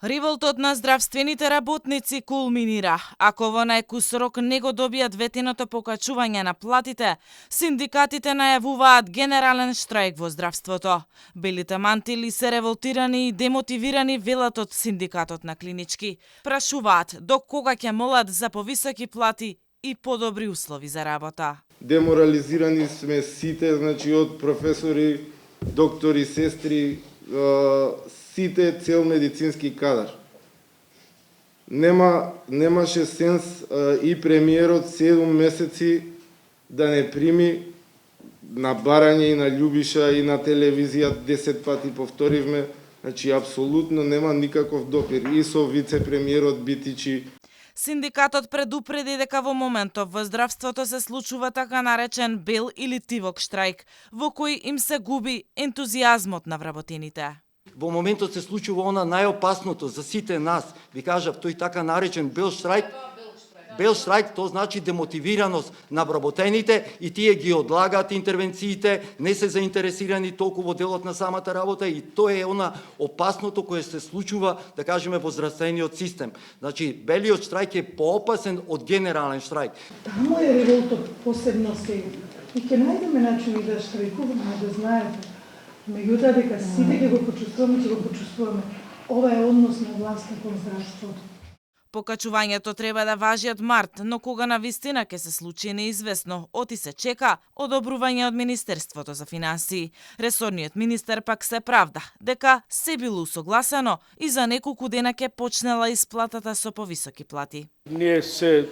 Револтот на здравствените работници кулминира. Ако во најкус рок не го добијат ветеното покачување на платите, синдикатите најавуваат генерален штрајк во здравството. Белите мантили се револтирани и демотивирани, велат од синдикатот на клинички. Прашуваат до кога ќе молат за повисоки плати и подобри услови за работа. Деморализирани сме сите, значи од професори, доктори, сестри, сите цел медицински кадар. Немаше сенс и премиерот 7 месеци да не прими на барање и на љубиша и на телевизија 10 пати повторивме, значи апсолутно нема никаков допир и со вице-премиерот Битичи. Синдикатот предупреди дека во моментов во здравството се случува така наречен бел или тивок штрајк, во кој им се губи ентузијазмот на вработените. Во моментот се случува она најопасното за сите нас. Ви кажав, тој така наречен бел штрајк. Бел штрајк, тоа значи демотивираност на вработените и тие ги одлагаат интервенциите, не се заинтересирани толку во делот на самата работа и тоа е она опасното кое се случува, да кажеме, во здравствениот систем. Значи, белиот штрајк е поопасен од генерален штрајк. Таму е револтот посебно сега. И ќе најдеме начини да штрајкуваме, да знаете. Меѓутоа дека сите ќе го почувствуваме. Ова е однос на власта кон здравството. Покачувањето треба да важи од март, но кога на вистина ќе се случи неизвестно, оти се чека одобрување од Министерството за финансии. Ресорниот министер пак се правда дека се било усогласено и за неколку дена ќе почнела исплатата со повисоки плати. Ние се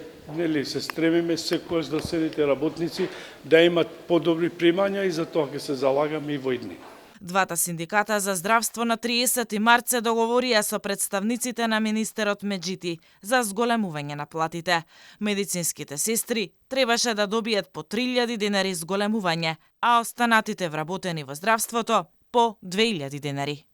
стремиме секојаш да седите работници да имат подобри примања и за тоа ќе се залагаме и во идни. Двата синдиката за здравство на 30 март се договорија со представниците на министерот Меджити за зголемување на платите. Медицинските сестри требаше да добијат по 3000 денари зголемување, а останатите вработени во здравството по 2000 денари.